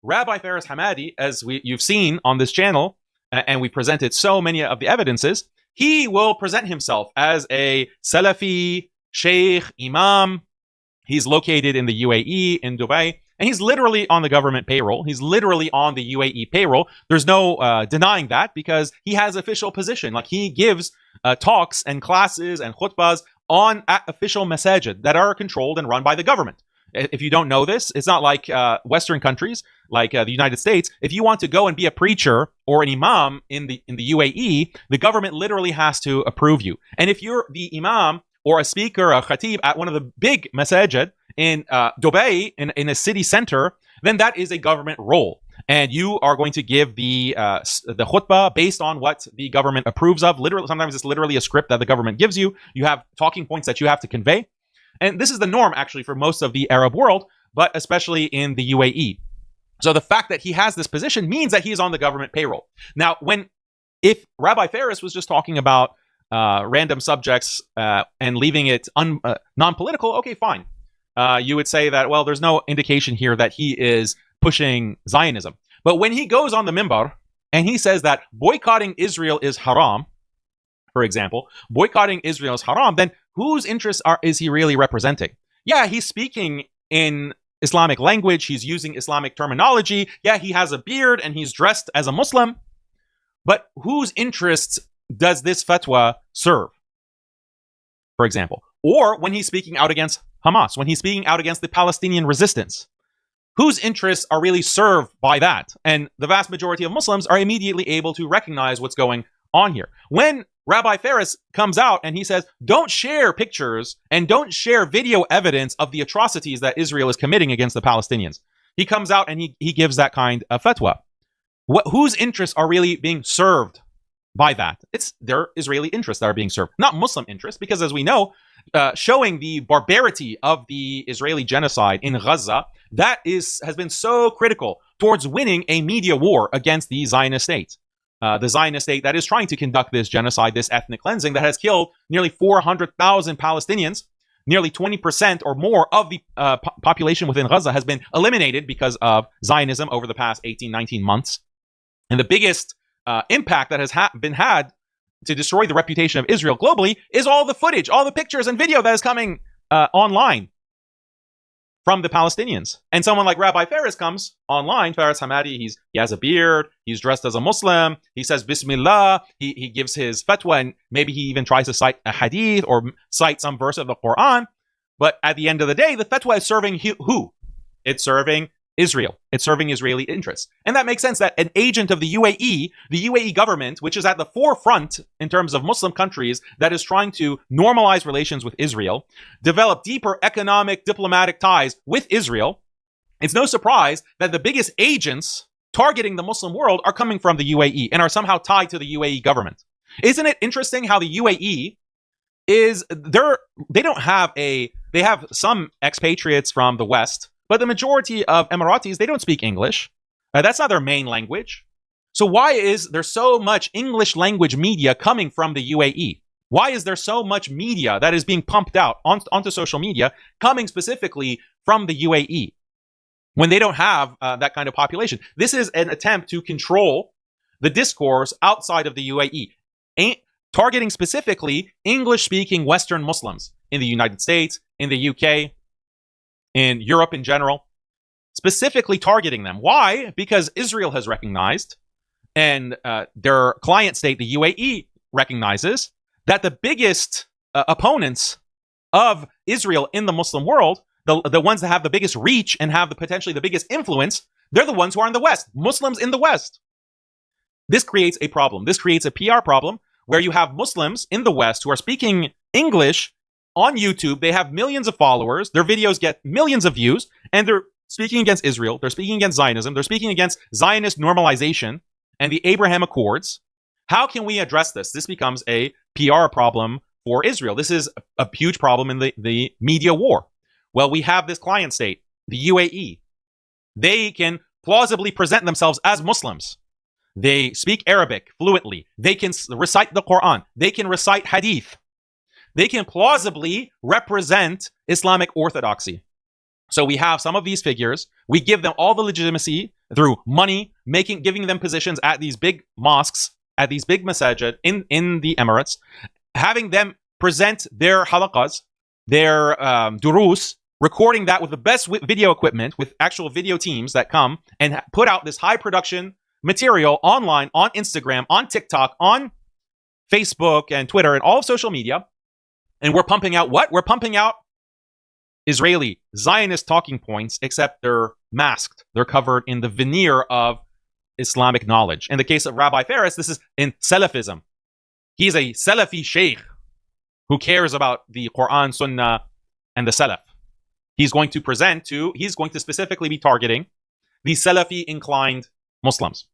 Rabbi Faris Hamadi, as you've seen on this channel, and we presented so many of the evidences, he will present himself as a Salafi, Sheikh, Imam. He's located in the UAE, in Dubai, and he's literally on the government payroll. He's literally on the UAE payroll. There's no denying that, because he has official position. Like, he gives talks and classes and khutbahs at official masajid that are controlled and run by the government. If you don't know this, it's not like Western countries, like the United States. If you want to go and be a preacher or an imam in the UAE, the government literally has to approve you. And if you're the imam or a speaker, a khatib at one of the big masajid in Dubai, in a city center, then that is a government role. And you are going to give the khutbah based on what the government approves of. Literally, sometimes it's literally a script that the government gives you. You have talking points that you have to convey. And this is the norm, actually, for most of the Arab world, but especially in the UAE. So the fact that he has this position means that he is on the government payroll. Now, if Rabbi Faris was just talking about random subjects and leaving it non-political, okay, fine. You would say that, well, there's no indication here that he is pushing Zionism. But when he goes on the minbar and he says that boycotting Israel is haram, for example, boycotting Israel is haram, then whose interests is he really representing? Yeah, he's speaking in Islamic language. He's using Islamic terminology. Yeah, he has a beard and he's dressed as a Muslim. But whose interests does this fatwa serve, for example? Or when he's speaking out against Hamas, when he's speaking out against the Palestinian resistance, whose interests are really served by that? And the vast majority of Muslims are immediately able to recognize what's going on here. When Rabbi Faris comes out and he says, don't share pictures and don't share video evidence of the atrocities that Israel is committing against the Palestinians, he comes out and he gives that kind of fatwa. Whose interests are really being served by that? It's their Israeli interests that are being served, not Muslim interests, because as we know, showing the barbarity of the Israeli genocide in Gaza, that has been so critical towards winning a media war against the Zionist state. The Zionist state that is trying to conduct this genocide, this ethnic cleansing that has killed nearly 400,000 Palestinians. Nearly 20% or more of the population within Gaza has been eliminated because of Zionism over the past 18, 19 months. And the biggest impact that has been had to destroy the reputation of Israel globally is all the footage, all the pictures and video that is coming online from the Palestinians. And someone like Rabbi Faris comes online, Faris Hamadi, he has a beard, he's dressed as a Muslim, he says Bismillah, he gives his fatwa, and maybe he even tries to cite a hadith or cite some verse of the Quran. But at the end of the day, the fatwa is serving who? It's serving Israel. It's serving Israeli interests. And that makes sense that an agent of the UAE government, which is at the forefront in terms of Muslim countries that is trying to normalize relations with Israel, develop deeper economic, diplomatic ties with Israel, it's no surprise that the biggest agents targeting the Muslim world are coming from the UAE and are somehow tied to the UAE government. Isn't it interesting how the UAE they have some expatriates from the West, but the majority of Emiratis, they don't speak English. That's not their main language. So why is there so much English language media coming from the UAE? Why is there so much media that is being pumped out onto social media coming specifically from the UAE when they don't have that kind of population? This is an attempt to control the discourse outside of the UAE, targeting specifically English-speaking Western Muslims in the United States, in the UK, in Europe in general, specifically targeting them. Why? Because Israel has recognized, and their client state, the UAE, recognizes that the biggest opponents of Israel in the Muslim world, the ones that have the biggest reach and have potentially the biggest influence, they're the ones who are in the West, Muslims in the West. This creates a problem. This creates a PR problem where you have Muslims in the West who are speaking English on YouTube. They have millions of followers. Their videos get millions of views, and they're speaking against Israel. They're speaking against Zionism. They're speaking against Zionist normalization and the Abraham Accords. How can we address this? This becomes a PR problem for Israel. This is a huge problem in the media war. Well, we have this client state, the UAE. They can plausibly present themselves as Muslims. They speak Arabic fluently. They can recite the Quran. They can recite hadith. They can plausibly represent Islamic orthodoxy. So we have some of these figures. We give them all the legitimacy through money, giving them positions at these big mosques, at these big masajid in the Emirates, having them present their halaqas, their durus, recording that with the best video equipment, with actual video teams that come and put out this high production material online, on Instagram, on TikTok, on Facebook and Twitter and all of social media. And we're pumping out what? We're pumping out Israeli Zionist talking points, except they're masked. They're covered in the veneer of Islamic knowledge. In the case of Rabbi Faris, this is in Salafism. He's a Salafi sheikh who cares about the Quran, Sunnah, and the Salaf. He's going to specifically be targeting the Salafi inclined Muslims.